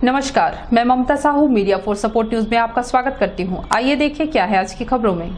नमस्कार, मैं Mamata Sahu media for support news में आपका स्वागत करती हूं। आइए देखिए क्या है आज की खबरों में।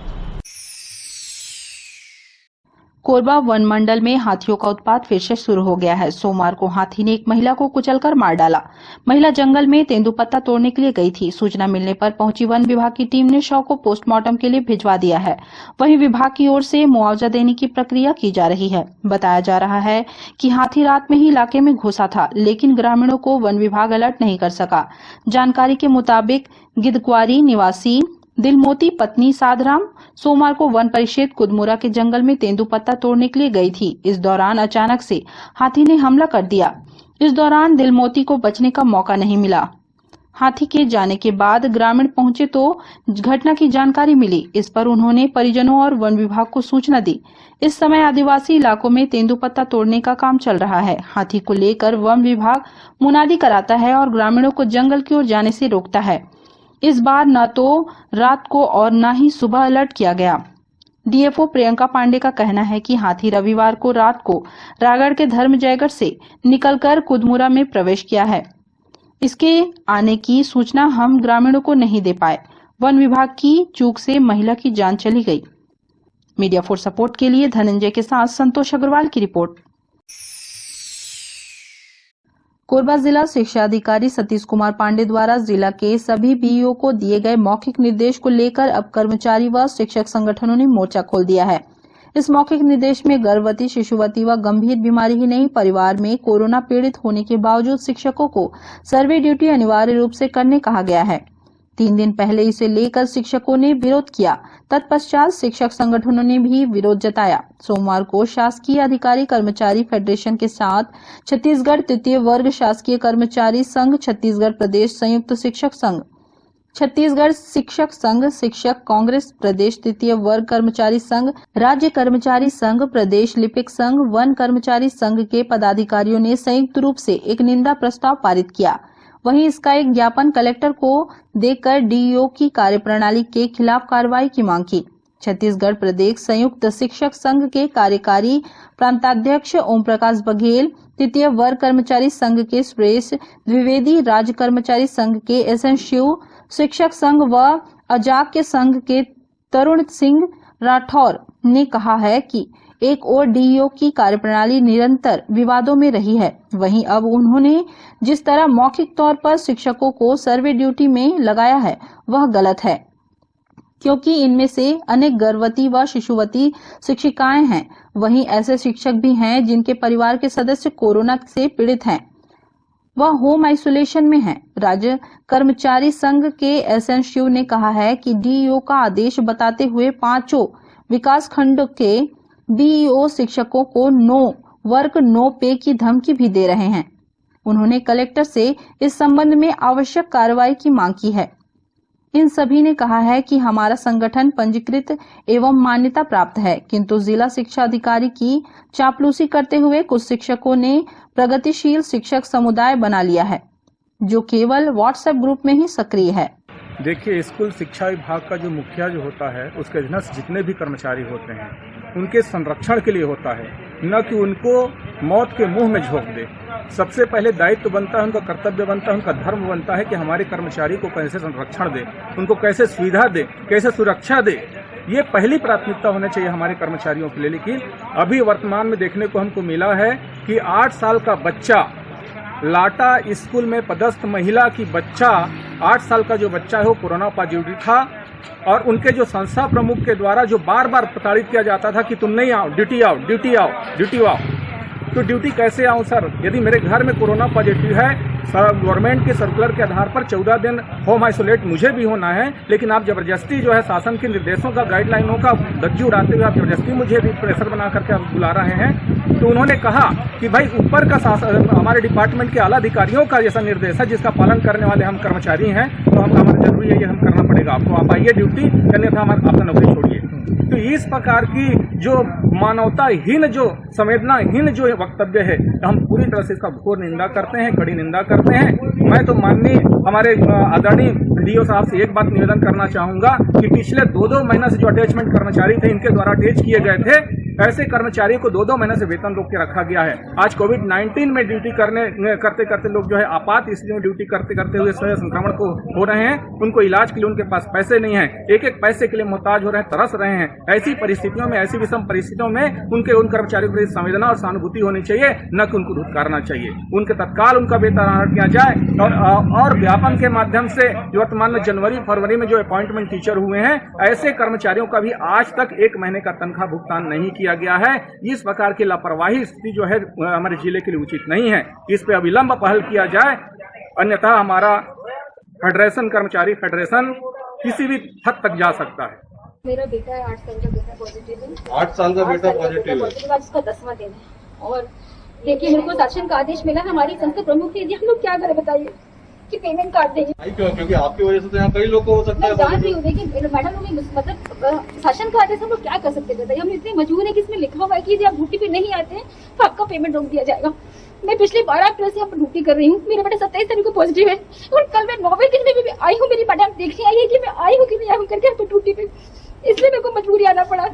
कोरबा वन मंडल में हाथियों का उत्पात फिर से शुरू हो गया है। सोमवार को हाथी ने एक महिला को कुचलकर मार डाला। महिला जंगल में तेंदुपत्ता तोड़ने के लिए गई थी। सूचना मिलने पर पहुंची वन विभाग की टीम ने शव को पोस्टमार्टम के लिए भिजवा दिया है। वहीं विभाग की ओर से मुआवजा देने की प्रक्रिया की जा रही है। बताया जा रहा है कि हाथी रात में ही इलाके में घुसा था, लेकिन ग्रामीणों को वन विभाग अलर्ट नहीं कर सका। जानकारी के मुताबिक गिदकुआरी निवासी दिलमोती पत्नी साधराम सोमवार को वन परिक्षेत्र कुदमुरा के जंगल में तेंदुपत्ता तोड़ने के लिए गई थी। इस दौरान अचानक से हाथी ने हमला कर दिया। इस दौरान दिलमोती को बचने का मौका नहीं मिला। हाथी के जाने के बाद ग्रामीण पहुंचे तो घटना की जानकारी मिली। इस पर उन्होंने परिजनों और वन विभाग को सूचना दी। इस समय आदिवासी इलाकों में तेंदुपत्ता तोड़ने का काम चल रहा है। हाथी को लेकर वन विभाग मुनादी कराता है और ग्रामीणों को जंगल की ओर जाने से रोकता है। इस बार न तो रात को और न ही सुबह अलर्ट किया गया। डीएफओ प्रियंका पांडे का कहना है कि हाथी रविवार को रात को रायगढ़ के धर्मजयगढ़ से निकलकर कुदमुरा में प्रवेश किया है। इसके आने की सूचना हम ग्रामीणों को नहीं दे पाए। वन विभाग की चूक से महिला की जान चली गई। मीडिया फॉर सपोर्ट के लिए धनंजय के साथ संतोष अग्रवाल की रिपोर्ट। कोरबा जिला शिक्षा अधिकारी सतीश कुमार पांडे द्वारा जिला के सभी बीईओ को दिए गए मौखिक निर्देश को लेकर अब कर्मचारी व शिक्षक संगठनों ने मोर्चा खोल दिया है। इस मौखिक निर्देश में गर्भवती, शिशुवती व गंभीर बीमारी ही नहीं, परिवार में कोरोना पीड़ित होने के बावजूद शिक्षकों को सर्वे ड्यूटी अनिवार्य रूप से करने कहा गया है। 3 दिन पहले इसे लेकर शिक्षकों ने विरोध किया। तत्पश्चात शिक्षक संगठनों ने भी विरोध जताया। सोमवार को शासकीय अधिकारी कर्मचारी फेडरेशन के साथ छत्तीसगढ़ तृतीय वर्ग शासकीय कर्मचारी संघ, छत्तीसगढ़ प्रदेश संयुक्त शिक्षक संघ, छत्तीसगढ़ शिक्षक संघ, शिक्षक कांग्रेस प्रदेश तृतीय वर्ग कर्मचारी संघ, राज्य कर्मचारी संघ, प्रदेश लिपिक संघ, वन कर्मचारी संघ के पदाधिकारियों ने संयुक्त रूप से एक निंदा प्रस्ताव पारित किया। वहीं इसका एक ज्ञापन कलेक्टर को देकर डीईओ की कार्यप्रणाली के खिलाफ कार्रवाई की मांग की। छत्तीसगढ़ प्रदेश संयुक्त शिक्षक संघ के कार्यकारी प्रांताध्यक्ष ओम प्रकाश बघेल, तृतीय वर्ग कर्मचारी संघ के सुरेश द्विवेदी, राज्य कर्मचारी संघ के एसएन शिव, शिक्षक संघ व अजाक के संघ के तरुण सिंह राठौर ने कहा है कि एक और डीईओ की कार्यप्रणाली निरंतर विवादों में रही है। वहीं अब उन्होंने जिस तरह मौखिक तौर पर शिक्षकों को सर्वे ड्यूटी में लगाया है वह गलत है, क्योंकि इनमें से अनेक गर्भवती व शिशुवती शिक्षिकाएं हैं। वहीं ऐसे शिक्षक भी हैं जिनके परिवार के सदस्य कोरोना से पीड़ित हैं, वह होम आइसोलेशन में हैं। राज्य कर्मचारी संघ के एसएन शिव ने कहा है कि डीईओ का आदेश बताते हुए 5 विकास खंड के बीईओ शिक्षकों को नो वर्क नो पे की धमकी भी दे रहे हैं। उन्होंने कलेक्टर से इस संबंध में आवश्यक कार्रवाई की मांग की है। इन सभी ने कहा है कि हमारा संगठन पंजीकृत एवं मान्यता प्राप्त है, किंतु जिला शिक्षा अधिकारी की चापलूसी करते हुए कुछ शिक्षकों ने प्रगतिशील शिक्षक समुदाय बना लिया है, जो केवल व्हाट्सएप ग्रुप में ही सक्रिय है। देखिए, स्कूल शिक्षा विभाग का जो मुखिया जो होता है, उसके अधीनस्थ जितने भी कर्मचारी होते हैं उनके संरक्षण के लिए होता है, न कि उनको मौत के मुंह में झोंक दे। सबसे पहले दायित्व बनता है, उनका कर्तव्य बनता है, उनका धर्म बनता है कि हमारे कर्मचारी को कैसे संरक्षण दे, उनको कैसे सुविधा दे, कैसे सुरक्षा दे। ये पहली प्राथमिकता होनी चाहिए हमारे कर्मचारियों के लिए। लेकिन अभी वर्तमान में देखने को हमको मिला है कि 8 साल का बच्चा, लाटा स्कूल में पदस्थ महिला की बच्चा, 8 साल का जो बच्चा है वो कोरोना पॉजिटिव था, और उनके जो संस्था प्रमुख के द्वारा जो बार बार प्रताड़ित किया जाता था कि तुम नहीं आओ, ड्यूटी आओ, ड्यूटी आओ, ड्यूटी आओ। तो ड्यूटी कैसे आऊं सर, यदि मेरे घर में कोरोना पॉजिटिव है? गवर्नमेंट के सर्कुलर के आधार पर 14 दिन होम आइसोलेट मुझे भी होना है, लेकिन आप जबरदस्ती जो है शासन के निर्देशों का, गाइडलाइनों का धज्जू उड़ाते हुए आप जबरदस्ती मुझे भी प्रेशर बना करके आप बुला रहे हैं। तो उन्होंने कहा कि भाई ऊपर का हमारे डिपार्टमेंट के आला अधिकारियों का जैसा निर्देश है जिसका पालन करने वाले हम कर्मचारी हैं, तो हमारा जरूरी है, ये हम करना पड़ेगा आपको, आप आइए ड्यूटी करने था, आपका नौकरी छोड़िए। तो इस प्रकार की जो मानवताहीन, जो संवेदनाहीन जो वक्तव्य है, हम पूरी तरह से इसका घोर निंदा करते हैं, कड़ी निंदा करते हैं। मैं तो माननीय हमारे आदरणीय डीओ साहब से एक बात निवेदन करना चाहूंगा कि पिछले 2-2 महीना से जो अटैचमेंट कर्मचारी थे, इनके द्वारा अटैच किए गए थे, ऐसे कर्मचारियों को 2-2 महीने से वेतन रोक के रखा गया है। आज कोविड-19 में ड्यूटी करते करते लोग जो है आपात स्थिति में ड्यूटी करते करते हुए संक्रमण को हो रहे हैं। उनको इलाज के लिए उनके पास पैसे नहीं है, एक एक पैसे के लिए मोहताज हो रहे हैं, तरस रहे हैं। ऐसी परिस्थितियों में, ऐसी विषम परिस्थितियों में उन कर्मचारियों के प्रति संवेदना और सहानुभूति होनी चाहिए, न कि उनको धुतकारना चाहिए। उनके तत्काल उनका वेतन आहरण किया जाए और व्यापम के माध्यम से वर्तमान में जनवरी फरवरी में जो अपॉइंटमेंट टीचर हुए हैं, ऐसे कर्मचारियों का भी आज तक 1 महीने का तनख्वाह भुगतान नहीं किया गया है। इस प्रकार की लापरवाही स्थिति जो है हमारे जिले के लिए उचित नहीं है। इस पे अविलंब पहल किया जाए, अन्यथा हमारा फेडरेशन, कर्मचारी फेडरेशन किसी भी हद तक जा सकता है। मेरा बेटा है, 8 साल का बेटा पॉजिटिव है। 8 साल का बेटा पॉजिटिव है। आज उसका 10वां दिन है और देखिए मेरे को शासन का आदेश मिला, हमारी संस्था प्रमुख ने दिया, हम लोग क्या करें बताइए कि पेमेंट काट देंगे। क्यों? क्योंकि आपकी वजह से तो यहाँ कई लोग को हो सकता है। मैं जान रही हूँ, देखिए मैडम ने मतलब शासन का आदेश हम लोग क्या कर सकते हैं बताइए। हम इतने मजबूर है कि इसमें लिखा हुआ है कि यदि आप ड्यूटी पे नहीं आते हैं तो आपका पेमेंट रोक दिया जाएगा। मैं पिछले 12 अप्रैल से यहाँ पर ड्यूटी कर रही हूँ। मेरा बेटा 27 तारीख को पॉजिटिव है और कल मैं 9वें दिन में भी आई हूँ। मेरी मैडम देखने आई है कि मैं आई हूँ कि नहीं आई हूँ करके ड्यूटी पे, इसलिए मेरे को मजबूरी आना पड़ा।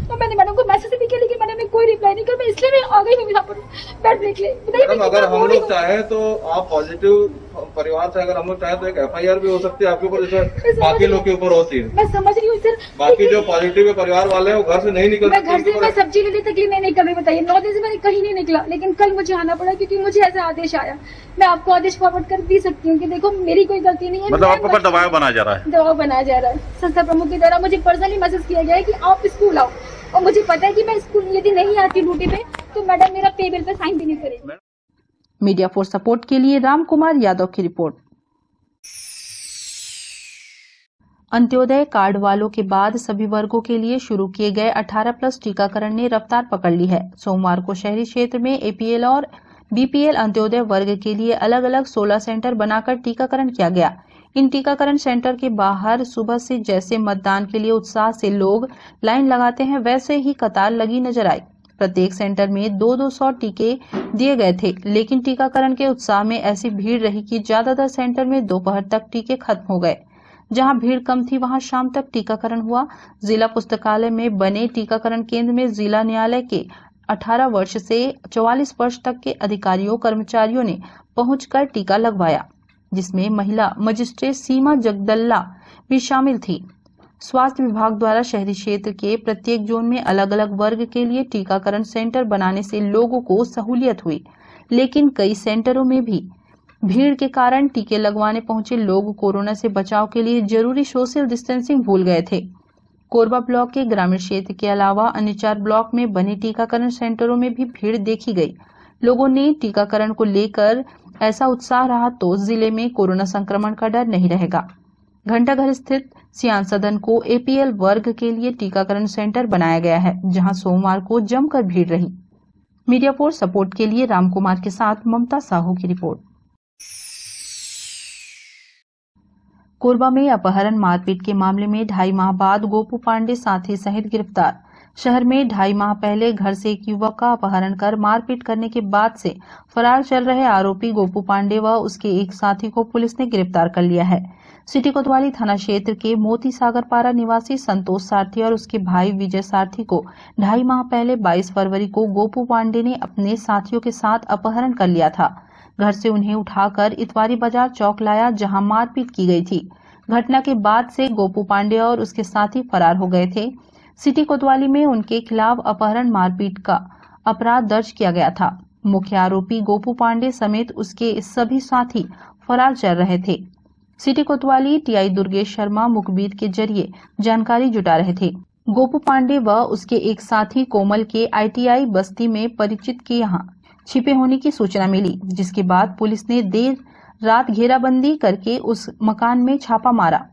तो मैंने मैडम को मैसेज भी किया लेकिन मैंने में कोई रिप्लाई नहीं किया। मैं इसलिए मैं आ गई हूँ यहाँ पर बैठने के लिए। मैडम अगर हम लोग चाहें तो आप पॉजिटिव परिवार से अगर हम लोग चाहें तो एक FIR भी हो सकती है आपके ऊपर, जैसे बाकी लोग के ऊपर होती है। मैं समझ रही हूँ सर। बाकी जो पॉजिटिव परिवार वाले हैं वो घर से नहीं निकल मैं घर से मैं सब्जी लेने तक नहीं निकल रही बताइए। 9 दिन से मैंने कहीं नहीं निकला, लेकिन कल मुझे आना पड़ा क्योंकि मुझे ऐसा आदेश आया। मैं आपको आदेश फॉरवर्ड कर भी सकती हूँ कि देखो मेरी कोई गलती नहीं है। मतलब आपके ऊपर दबाव बनाया जा रहा है? दबाव बनाया जा रहा है। संस्था प्रमुख की द्वारा मुझे पर्सनली मैसेज किया गया है कि आप स्कूल आओ, और मुझे पता है कि मैं स्कूल यदि नहीं आती ड्यूटी पे तो मैडम मेरा पे बिल पे साइन भी नहीं करेगी। मीडिया फॉर सपोर्ट के लिए राम कुमार यादव की रिपोर्ट। अंत्योदय कार्ड वालों के बाद सभी वर्गों के लिए शुरू किए गए 18+ टीकाकरण ने रफ्तार पकड़ ली है। सोमवार को शहरी क्षेत्र में APL और BPL अंत्योदय वर्ग के लिए अलग अलग 16 सेंटर बनाकर टीकाकरण किया गया। इन टीकाकरण सेंटर के बाहर सुबह से जैसे मतदान के लिए उत्साह से लोग लाइन लगाते हैं, वैसे ही कतार लगी नजर आई। प्रत्येक सेंटर में 200 टीके दिए गए थे, लेकिन टीकाकरण के उत्साह में ऐसी भीड़ रही कि ज्यादातर सेंटर में दोपहर तक टीके खत्म हो गए। जहां भीड़ कम थी वहां शाम तक टीकाकरण हुआ। जिला पुस्तकालय में बने टीकाकरण केंद्र में जिला न्यायालय के 18 वर्ष से 44 वर्ष तक के अधिकारियों कर्मचारियों ने पहुंचकर टीका लगवाया, जिसमें महिला मजिस्ट्रेट सीमा जगदल्ला भी शामिल थी। स्वास्थ्य विभाग द्वारा शहरी क्षेत्र के प्रत्येक जोन में अलग अलग वर्ग के लिए टीकाकरण सेंटर बनाने से लोगों को सहूलियत हुई, लेकिन कई सेंटरों में भी भीड़ के कारण टीके लगवाने पहुंचे लोग कोरोना से बचाव के लिए जरूरी सोशल डिस्टेंसिंग भूल गए थे। कोरबा ब्लॉक के ग्रामीण क्षेत्र के अलावा अन्य 4 ब्लॉक में बने टीकाकरण सेंटरों में भी भीड़ देखी गई। लोगों ने टीकाकरण को लेकर ऐसा उत्साह रहा तो जिले में कोरोना संक्रमण का डर नहीं रहेगा। घंटाघर स्थित सियान सदन को APL वर्ग के लिए टीकाकरण सेंटर बनाया गया है, जहां सोमवार को जमकर भीड़ रही। मीडिया फॉर सपोर्ट के लिए रामकुमार के साथ ममता साहू की रिपोर्ट। कोरबा में अपहरण मारपीट के मामले में 2.5 माह बाद गोपू पांडे साथी सहित गिरफ्तार। शहर में 2.5 माह पहले घर से एक युवक का अपहरण कर मारपीट करने के बाद से फरार चल रहे आरोपी गोपू पांडे व उसके एक साथी को पुलिस ने गिरफ्तार कर लिया है। सिटी कोतवाली थाना क्षेत्र के मोती सागर पारा निवासी संतोष सारथी और उसके भाई विजय सारथी को 2.5 माह पहले 22 फरवरी को गोपू पांडे ने अपने साथियों के साथ अपहरण कर लिया था। घर से उन्हें उठाकर इतवारी बाजार चौक लाया, जहां मारपीट की गई थी। घटना के बाद से गोपू पांडे और उसके साथी फरार हो गए थे। सिटी कोतवाली में उनके खिलाफ अपहरण मारपीट का अपराध दर्ज किया गया था। मुख्य आरोपी गोपू पांडे समेत उसके सभी साथी फरार चल रहे थे। सिटी कोतवाली TI दुर्गेश शर्मा मुखबिर के जरिए जानकारी जुटा रहे थे। गोपू पांडे व उसके एक साथी कोमल के ITI बस्ती में परिचित के यहां छिपे होने की सूचना मिली, जिसके बाद पुलिस ने देर रात घेराबंदी करके उस मकान में छापा मारा,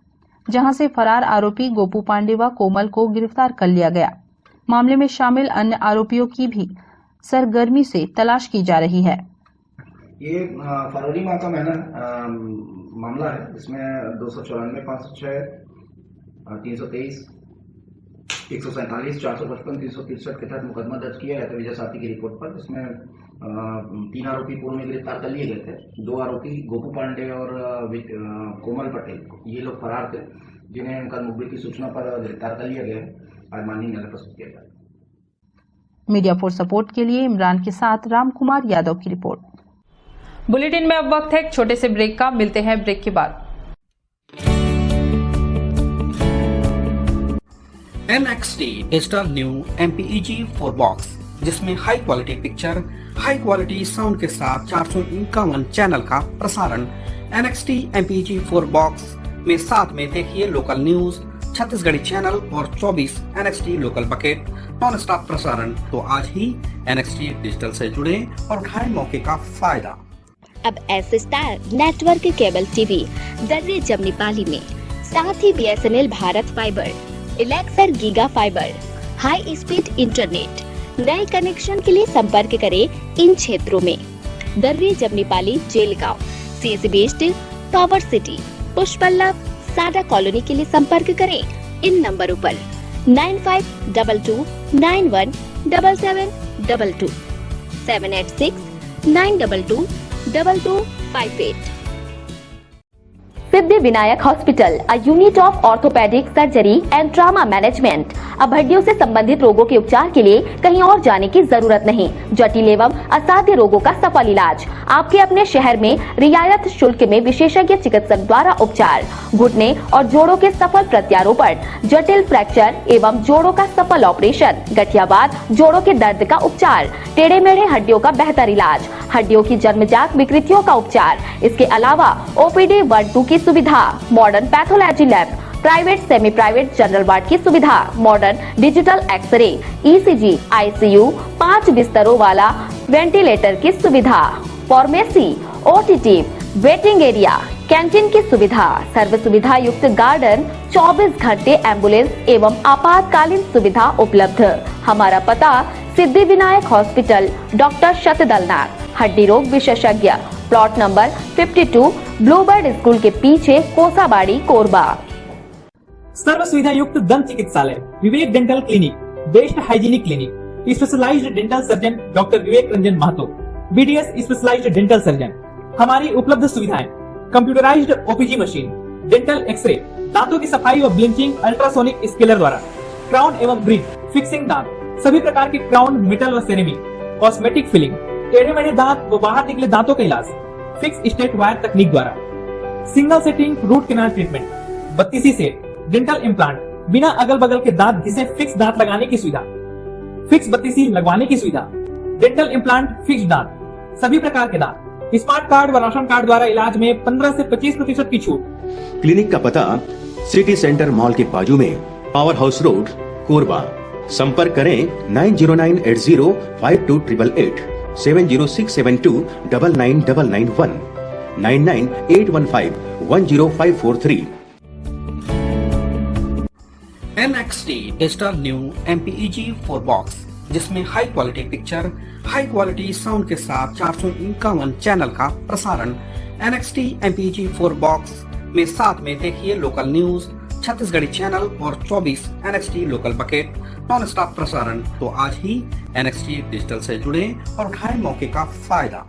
जहां से फरार आरोपी गोपू पांडे व कोमल को गिरफ्तार कर लिया गया। मामले में शामिल अन्य आरोपियों की भी सरगर्मी से तलाश की जा रही है। ये फरवरी माह का मामला है। इसमें 294, 506, 323, 147, 455, 363 के तहत मुकदमा दर्ज किया गया था विजय साथी की रिपोर्ट पर। इसमें 3 आरोपी पूर्व में गिरफ्तार कर लिए गए थे। 2 आरोपी गोपू पांडे और कोमल पटेल, ये लोग फरार थे, जिन्हें उनका मुखबिर की सूचना पर गिरफ्तार कर लिया गया है। आज माननीय न्यायालय प्रस्तुत किया गया। मीडिया फॉर सपोर्ट के लिए इमरान के साथ राम कुमार यादव की रिपोर्ट। बुलेटिन में अब वक्त है एक छोटे से ब्रेक का। मिलते हैं ब्रेक के बाद। NXT digital new MPEG 4 box, जिसमें high quality picture, high quality sound के साथ 451 चैनल का प्रसारण। NXT MPEG 4 बॉक्स में साथ में देखिए लोकल न्यूज, छत्तीसगढ़ी चैनल और 24 NXT local bucket non stop प्रसारण। तो आज ही NXT डिजिटल से जुड़े और उठाएं मौके का फायदा। अब S star network cable TV Darre Jamnipali में, साथ ही BSNL भारत फाइबर, इलेक्सर giga fibre, high speed internet. नए कनेक्शन के लिए संपर्क करें इन क्षेत्रों में: Darre Jamnipali, Jelgaon, CSB steel, tower city, Pushpallav, सादा कॉलोनी के लिए संपर्क करें इन नंबरों पर 9522917722, 786-922-2258। Siddhi Vinayak hospital, a unit of orthopaedic surgery and trauma management. अब हड्डियों से संबंधित रोगों के उपचार के लिए कहीं और जाने की जरूरत नहीं। जटिल एवं असाध्य रोगों का सफल इलाज आपके अपने शहर में रियायत शुल्क में विशेषज्ञ चिकित्सक द्वारा उपचार। घुटने और जोड़ों के सफल प्रत्यारोपण, जटिल फ्रैक्चर एवं जोड़ों का सफल ऑपरेशन, गठियावाद, जोड़ों के दर्द का उपचार, टेढ़े मेढ़े हड्डियों का बेहतर इलाज, हड्डियों की जन्मजात विकृतियों का उपचार। इसके अलावा OPD 1-2 की सुविधा, modern pathology lab, private semi private general ward की सुविधा, modern digital x-ray, ECG, ICU, 5 बिस्तरों वाला वेंटिलेटर की सुविधा, pharmacy, OTT, waiting area, canteen की सुविधा, सर्व सुविधा युक्त गार्डन, 24 घंटे एम्बुलेंस एवं आपातकालीन सुविधा उपलब्ध। हमारा पता सिद्धि विनायक हॉस्पिटल, डॉक्टर शतदलनाथ, हड्डी रोग विशेषज्ञ, प्लॉट नंबर 52, ब्लूबर्ड स्कूल के पीछे, कोसाबाड़ी, कोरबा। सर्व सुविधा युक्त दंत चिकित्सालय, Vivek dental clinic, best hygienic clinic, specialised dental surgeon doctor Vivek Ranjan Mahato, BDS specialised dental surgeon. हमारी उपलब्ध सुविधाएं: computerised OPG machine, dental x-ray, दांतों की सफाई और ब्लीचिंग अल्ट्रासोनिक स्केलर द्वारा, क्राउन एवं ब्रिज, फिक्सिंग दांत, सभी प्रकार के क्राउन, मेटल व सेरेमिक, कॉस्मेटिक फिलिंग, टेढ़े मेढ़े दांत व बाहर निकले दांतों का इलाज फिक्स स्टेट वायर तकनीक द्वारा, single sitting root canal treatment, 32 set, dental implant, बिना अगल बगल के दांत घिसे फिक्स दांत लगाने की सुविधा, फिक्स 32 लगवाने की सुविधा, डेंटल इम्प्लांट, फिक्स दांत, सभी प्रकार के दांत, स्मार्ट कार्ड व राशन कार्ड द्वारा इलाज में 15 से 25% की छूट। क्लिनिक का पता सिटी सेंटर मॉल के बाजू में, पावर हाउस रोड, कोरबा। संपर्क करें 9098052888, 70672999991, 9981510543। NXT digital new MPEG 4 box, जिसमें high quality picture, high quality sound के साथ 451 चैनल का प्रसारण। NXT MPEG 4 बॉक्स में साथ में देखिए लोकल न्यूज, छत्तीसगढ़ी चैनल और 24 NXT local bucket non stop प्रसारण। तो आज ही NXT डिजिटल से जुड़े और उठाएं मौके का फायदा।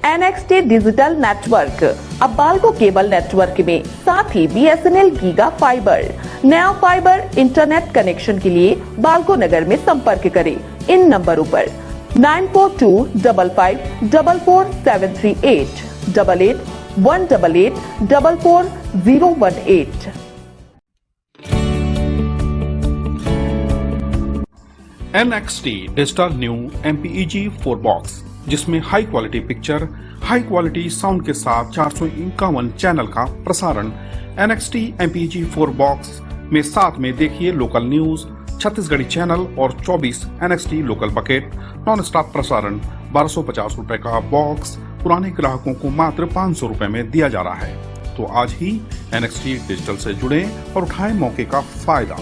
NXT डिजिटल नेटवर्क, अब बाल्को केबल नेटवर्क में, साथ ही BSNL गीगा फाइबर। नया फाइबर इंटरनेट कनेक्शन के लिए बाल्को नगर में संपर्क करें इन नंबरों पर 9425544738, 8818844018। NXT digital new MPEG 4 box, जिसमें high quality picture, high quality sound के साथ 451 चैनल का प्रसारण। NXT MPEG 4 बॉक्स में साथ में देखिए लोकल न्यूज, छत्तीसगढ़ी चैनल और 24 NXT local bucket non stop प्रसारण। 1250 रुपए का बॉक्स पुराने ग्राहकों को मात्र 500 रुपए में दिया जा रहा है। तो आज ही NXT डिजिटल से जुड़े और उठाएं मौके का फायदा।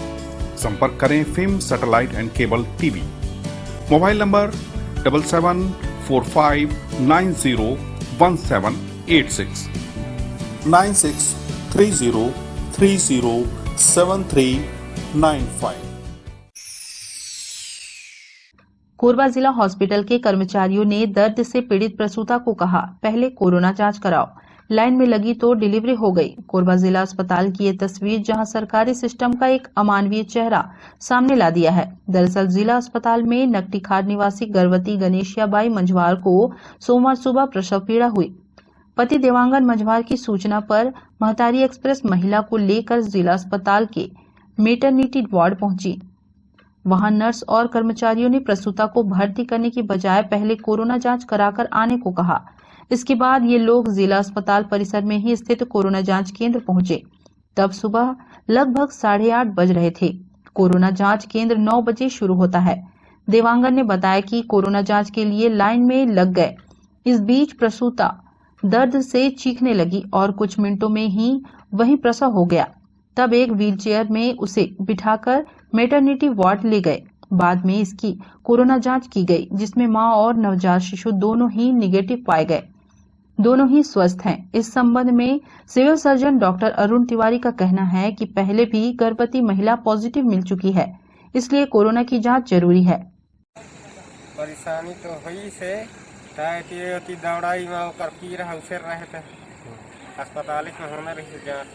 संपर्क करें film satellite and cable TV. Mobile number 7745901786, 9630307395। Korba जिला हॉस्पिटल के कर्मचारियों ने दर्द से पीड़ित प्रसूता को कहा, पहले कोरोना जांच कराओ। लाइन में लगी तो डिलीवरी हो गई। कोरबा जिला अस्पताल की ये तस्वीर जहां सरकारी सिस्टम का एक अमानवीय चेहरा सामने ला दिया है। दरअसल जिला अस्पताल में नकटीखार निवासी गर्भवती गणेशियाबाई मंझवार को सोमवार सुबह प्रसव पीड़ा हुई। पति देवांगन मंझवार की सूचना पर महतारी एक्सप्रेस महिला को लेकर जिला अस्पताल के मेटरनिटी वार्ड पहुंची। वहां नर्स और कर्मचारियों ने प्रसूता को भर्ती करने की बजाय पहले कोरोना जांच कराकर आने को कहा। इसके बाद ये लोग जिला अस्पताल परिसर में ही स्थित कोरोना जांच केंद्र पहुंचे। तब सुबह लगभग 8:30 बज रहे थे। कोरोना जांच केंद्र 9 बजे शुरू होता है। देवांगन ने बताया कि कोरोना जांच के लिए लाइन में लग गए। इस बीच प्रसूता दर्द से चीखने लगी और कुछ मिनटों में ही वहीं प्रसव हो गया। तब एक व्हीलचेयर में उसे बिठाकर मैटरनिटी वार्ड ले गए। बाद में इसकी कोरोना जांच की गई, जिसमें मां और नवजात शिशु दोनों ही निगेटिव पाए गए। दोनों ही स्वस्थ हैं। इस संबंध में civil surgeon doctor Arun Tiwari का कहना है कि पहले भी गर्भवती महिला पॉजिटिव मिल चुकी है, इसलिए कोरोना की जांच जरूरी है। परेशानी तो हुई से दौड़ाई में ओकर पीर हौसर रहे थे अस्पताल में होना रही जांच।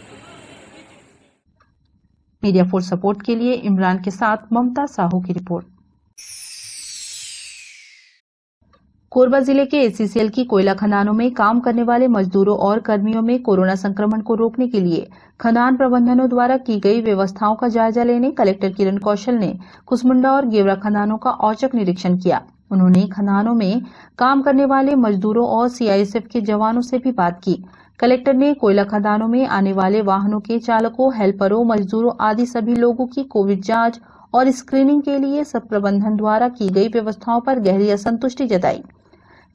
मीडिया फोर्स सपोर्ट के लिए इमरान के साथ ममता साहू की रिपोर्ट। कोरबा जिले के एसीसीएल की कोयला खदानों में काम करने वाले मजदूरों और कर्मियों में कोरोना संक्रमण को रोकने के लिए खदान प्रबंधनों द्वारा की गई व्यवस्थाओं का जायजा लेने कलेक्टर किरण कौशल ने कुसमुंडा और गेवरा खदानों का औचक निरीक्षण किया। उन्होंने खदानों में काम करने वाले मजदूरों और सीआईएसएफ के जवानों से भी बात की। कलेक्टर ने कोयला खदानों में आने वाले वाहनों के चालकों, हेल्परों, मजदूरों आदि सभी लोगों की कोविड जांच और स्क्रीनिंग के लिए सब प्रबंधन द्वारा की गई व्यवस्थाओं पर गहरी असंतुष्टि जताई।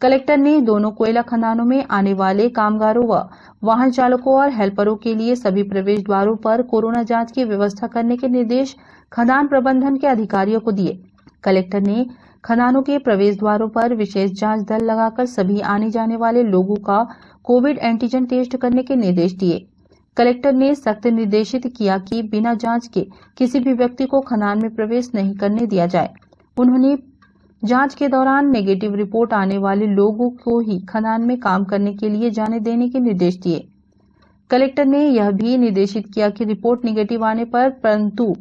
कलेक्टर ने दोनों कोयला खदानों में आने वाले कामगारों व वाहन चालकों और हेल्परों के लिए सभी प्रवेश द्वारों पर कोरोना जांच की व्यवस्था करने के निर्देश खदान प्रबंधन के अधिकारियों को दिए। कलेक्टर ने खदानों के प्रवेश द्वारों पर विशेष जांच दल लगाकर सभी आने जाने वाले लोगों का कोविड एंटीजन टेस्ट करने के निर्देश दिए। कलेक्टर ने सख्त निर्देशित किया कि बिना जांच के किसी भी व्यक्ति को खदान में प्रवेश नहीं करने दिया जाए। उन्होंने जांच के दौरान नेगेटिव रिपोर्ट आने वाले लोगों को ही खदान में काम करने के लिए जाने देने के निर्देश दिए। कलेक्टर ने यह भी निर्देशित किया कि रिपोर्ट नेगेटिव आने पर परंतु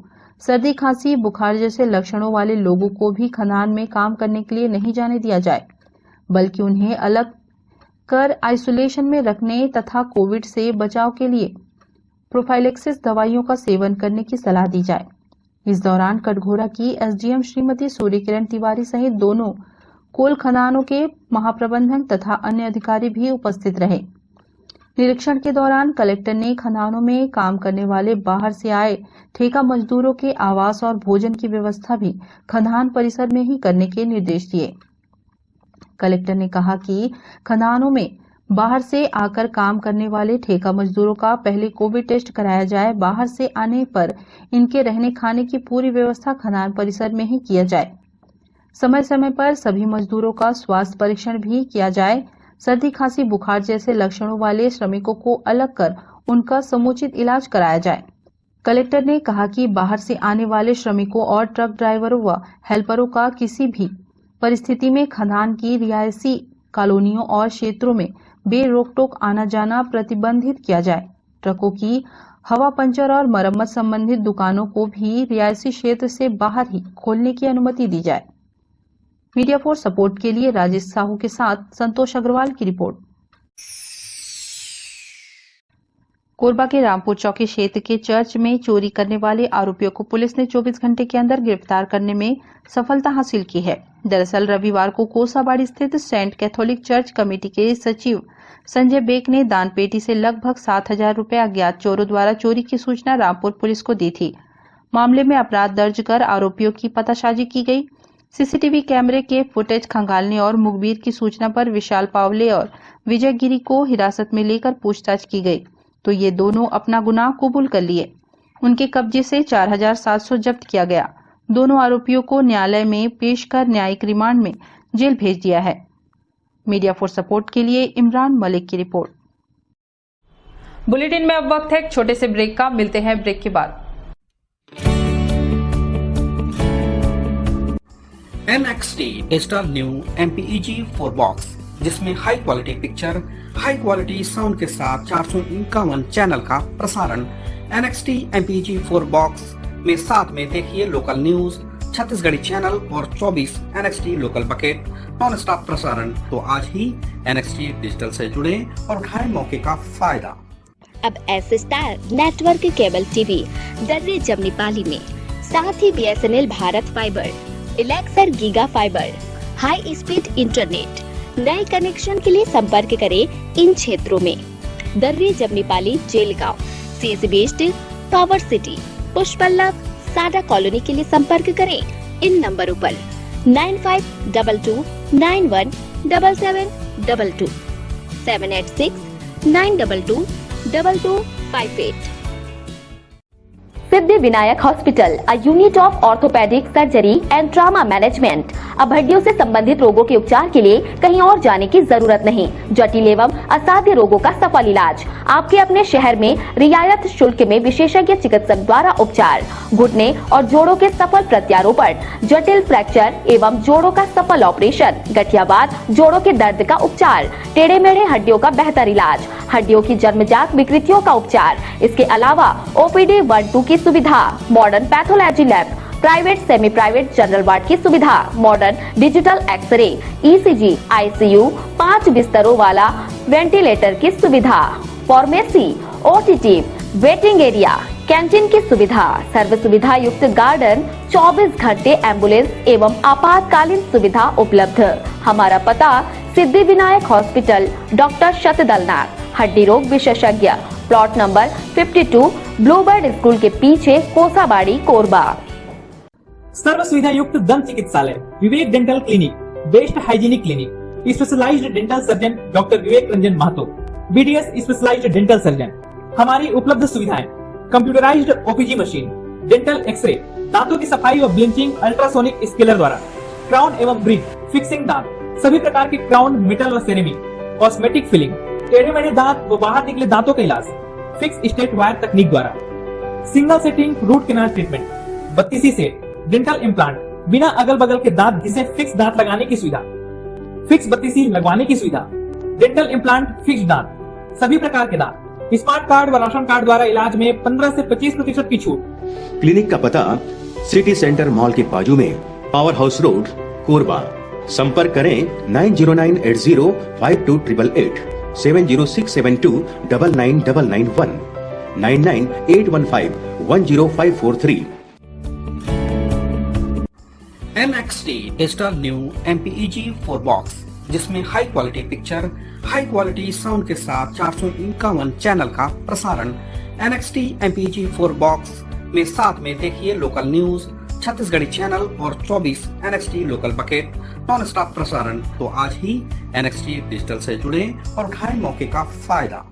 सर्दी, खांसी, बुखार जैसे लक्षणों वाले लोगों को भी खदान में काम करने के लिए नहीं जाने दिया जाए, बल्कि उन्हें अलग कर आइसोलेशन में रखने तथा कोविड से बचाव के लिए प्रोफाइलेक्सिस दवाइयों का सेवन करने की सलाह दी जाए। इस दौरान कटघोरा की एसडीएम श्रीमती सूर्यकिरण तिवारी सहित दोनों कोल खदानों के महाप्रबंधक तथा अन्य अधिकारी भी उपस्थित रहे। निरीक्षण के दौरान कलेक्टर ने खदानों में काम करने वाले बाहर से आए ठेका मजदूरों के आवास और भोजन की व्यवस्था भी खदान परिसर में ही करने के निर्देश दिए। कलेक्टर ने कहा कि खदानों में बाहर से आकर काम करने वाले ठेका मजदूरों का पहले कोविड टेस्ट कराया जाए। बाहर से आने पर इनके रहने खाने की पूरी व्यवस्था खदान परिसर में ही किया जाए। समय समय पर सभी मजदूरों का स्वास्थ्य परीक्षण भी किया जाए। सर्दी, खांसी, बुखार जैसे लक्षणों वाले श्रमिकों को अलग कर उनका समुचित इलाज कराया जाए। कलेक्टर ने कहा कि बाहर से आने वाले श्रमिकों और ट्रक ड्राइवरों व हेल्परों का किसी भी परिस्थिति में खदान की रिहायशी कॉलोनियों और क्षेत्रों में बेरोक-टोक आना जाना प्रतिबंधित किया जाए। ट्रकों की हवा पंचर और मरम्मत संबंधित दुकानों को भी रिहायशी क्षेत्र से बाहर ही खोलने की अनुमति दी जाए। मीडिया फोर्स सपोर्ट के लिए राजेश साहू के साथ संतोष अग्रवाल की रिपोर्ट। कोरबा के रामपुर चौकी क्षेत्र के चर्च में चोरी करने वाले आरोपियों को पुलिस ने 24 घंटे के अंदर गिरफ्तार करने में सफलता हासिल की है। दरअसल रविवार को कोसाबाड़ी स्थित सेंट कैथोलिक चर्च कमेटी के सचिव संजय बेक ने दान पेटी से लगभग 7,000 रुपए अज्ञात चोरों द्वारा चोरी की सूचना रामपुर पुलिस को दी थी। मामले में अपराध दर्ज कर आरोपियों की पतासाजी की गई। सीसीटीवी कैमरे के फुटेज खंगालने और मुखबिर की सूचना पर विशाल पावले और विजय गिरी को हिरासत में लेकर पूछताछ की गई, तो ये दोनों अपना गुनाह कबूल कर लिए। उनके कब्जे से 4,700 जब्त किया गया। दोनों आरोपियों को न्यायालय में पेश कर न्यायिक रिमांड में जेल भेज दिया है। मीडिया फोर्स सपोर्ट के लिए इमरान मलिक की रिपोर्ट। बुलेटिन में अब वक्त है एक छोटे से ब्रेक का। मिलते हैं ब्रेक के बाद। NXT digital new MPEG 4 box, जिसमें high quality picture, high quality sound के साथ 451 चैनल का प्रसारण। NXT MPEG 4 बॉक्स में साथ में देखिए लोकल न्यूज, छत्तीसगढ़ी चैनल और 24 NXT local bucket non stop प्रसारण। तो आज ही NXT डिजिटल से जुड़े और उठाएं मौके का फायदा। अब S star network cable TV Darre Jamnipali में, साथ ही BSNL भारत फाइबर, इलेक्सर giga fibre, high speed internet. नए कनेक्शन के लिए संपर्क करें इन क्षेत्रों में: Darre Jamnipali, Jelgaon, CSB steel, power city, Pushpallav, साडा कॉलोनी के लिए संपर्क करें इन नंबरों पर 9522917722, 786-922-2258। Siddhi Vinayak hospital, a unit of orthopaedic surgery and trauma management. अब हड्डियों से संबंधित रोगों के उपचार के लिए कहीं और जाने की जरूरत नहीं। जटिल एवं असाध्य रोगों का सफल इलाज आपके अपने शहर में रियायत शुल्क में विशेषज्ञ चिकित्सक द्वारा उपचार। घुटने और जोड़ों के सफल प्रत्यारोपण, जटिल फ्रैक्चर एवं जोड़ों का सफल ऑपरेशन, गठियावाद, जोड़ों के दर्द का उपचार, टेढ़े मेढ़े हड्डियों का बेहतर इलाज, हड्डियों की जन्मजात विकृतियों का उपचार। इसके अलावा OPD 1-2 की सुविधा, modern pathology lab, private semi private general ward की सुविधा, modern digital x-ray, ECG, ICU, 5 बिस्तरों वाला वेंटिलेटर की सुविधा, pharmacy, OTT, waiting area, canteen की सुविधा, सर्व सुविधा युक्त गार्डन, 24 घंटे एम्बुलेंस एवं आपातकालीन सुविधा उपलब्ध। हमारा पता: सिद्धि विनायक हॉस्पिटल, डॉक्टर शतदलनाथ, हड्डी रोग विशेषज्ञ, प्लॉट नंबर 52, ब्लूबर्ड स्कूल के पीछे, कोसाबाड़ी, कोरबा। सर्व सुविधा युक्त दंत चिकित्सालय, Vivek dental clinic, best hygienic clinic, specialised dental surgeon doctor Vivek Ranjan Mahato, BDS specialised dental surgeon. हमारी उपलब्ध सुविधाएं: computerised OPG machine, dental x-ray, दांतों की सफाई और ब्लीचिंग अल्ट्रासोनिक स्केलर द्वारा, क्राउन एवं ब्रिज, फिक्सिंग दांत, सभी प्रकार के क्राउन, मेटल व सेरेमिक, कॉस्मेटिक फिलिंग, टेढ़े मेढ़े दांत व बाहर निकले दांतों का इलाज फिक्स स्टेट वायर तकनीक द्वारा, single sitting root canal treatment, 32 set, dental implant, बिना अगल बगल के दांत घिसे फिक्स दांत लगाने की सुविधा, फिक्स 32 लगवाने की सुविधा, डेंटल इम्प्लांट, फिक्स दांत, सभी प्रकार के दांत, स्मार्ट कार्ड व राशन कार्ड द्वारा इलाज में 15 से 25% की छूट। क्लिनिक का पता सिटी सेंटर मॉल के बाजू में, पावर हाउस रोड, कोरबा। संपर्क करें 9098052888, 70672999991, 9981510543। NXT digital new MPEG 4 box, जिसमें high quality picture, high quality sound के साथ 451 चैनल का प्रसारण। NXT MPEG 4 बॉक्स में साथ में देखिए लोकल न्यूज, छत्तीसगढ़ी चैनल और 24 NXT local bucket non stop प्रसारण। तो आज ही NXT डिजिटल से जुड़े और उठाएं मौके का फायदा।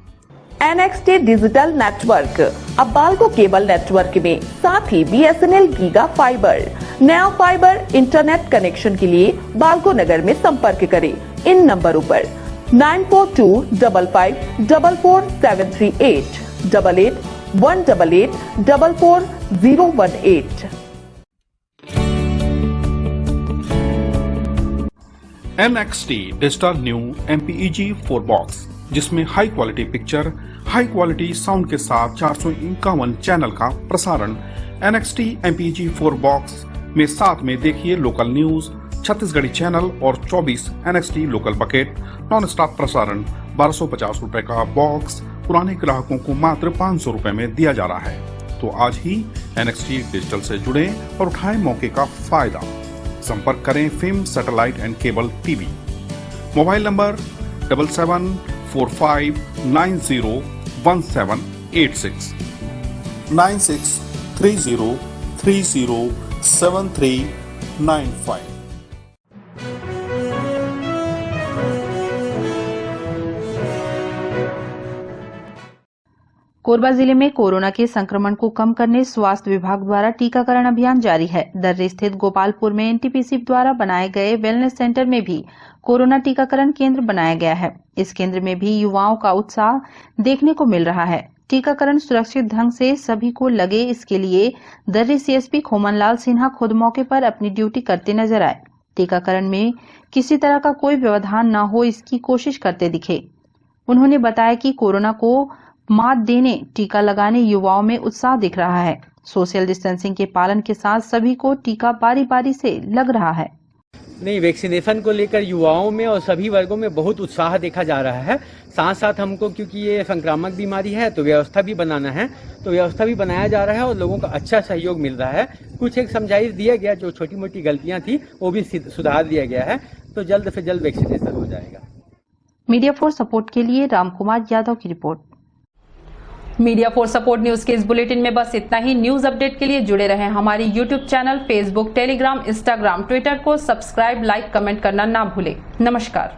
NXT डिजिटल नेटवर्क, अब बाल्को केबल नेटवर्क में, साथ ही BSNL गीगा फाइबर। नया फाइबर इंटरनेट कनेक्शन के लिए बाल्को नगर में संपर्क करें इन नंबरों पर 9425544738, 8818844018। NXT digital new MPEG 4 box, जिसमें high quality picture, high quality sound के साथ 451 चैनल का प्रसारण। NXT MPEG 4 बॉक्स में साथ में देखिए लोकल न्यूज, छत्तीसगढ़ी चैनल और 24 NXT local bucket non stop प्रसारण। 1250 रुपए का बॉक्स पुराने ग्राहकों को मात्र 500 रुपए में दिया जा रहा है। तो आज ही NXT डिजिटल से जुड़े और उठाएं मौके का फायदा। संपर्क करें film satellite and cable TV. Mobile number 7745901786, 9630307395। Korba जिले में कोरोना के संक्रमण को कम करने स्वास्थ्य विभाग द्वारा टीकाकरण अभियान जारी है। दर्रे स्थित गोपालपुर में NTPC द्वारा बनाए गए वेलनेस सेंटर में भी कोरोना टीकाकरण केंद्र बनाया गया है। इस केंद्र में भी युवाओं का उत्साह देखने को मिल रहा है। टीकाकरण सुरक्षित ढंग से सभी को लगे, इसके लिए दर्रे CSP खोमनलाल सिन्हा खुद मौके पर अपनी ड्यूटी करते नजर आए। टीकाकरण में किसी तरह का कोई व्यवधान न हो इसकी कोशिश करते दिखे। उन्होंने बताया कि कोरोना को मात देने टीका लगाने युवाओं में उत्साह दिख रहा है। सोशल डिस्टेंसिंग के पालन के साथ सभी को टीका बारी बारी से लग रहा है। नहीं, वैक्सीनेशन को लेकर युवाओं में और सभी वर्गों में बहुत उत्साह देखा जा रहा है। साथ साथ हमको, क्योंकि ये संक्रामक बीमारी है, तो व्यवस्था भी बनाना है, तो व्यवस्था भी बनाया जा रहा है और लोगों का अच्छा सहयोग मिल रहा है। कुछ एक समझाइश दिया गया, जो छोटी मोटी गलतियां थी वो भी सुधार दिया गया है, तो जल्द से जल्द वैक्सीनेशन हो जाएगा। मीडिया फॉर सपोर्ट के लिए रामकुमार यादव की report. Media for support news के इस बुलेटिन में बस इतना ही। न्यूज अपडेट के लिए जुड़े रहें हमारी YouTube channel, Facebook, Telegram, Instagram, Twitter को सब्सक्राइब, लाइक, कमेंट करना ना भूलें। नमस्कार।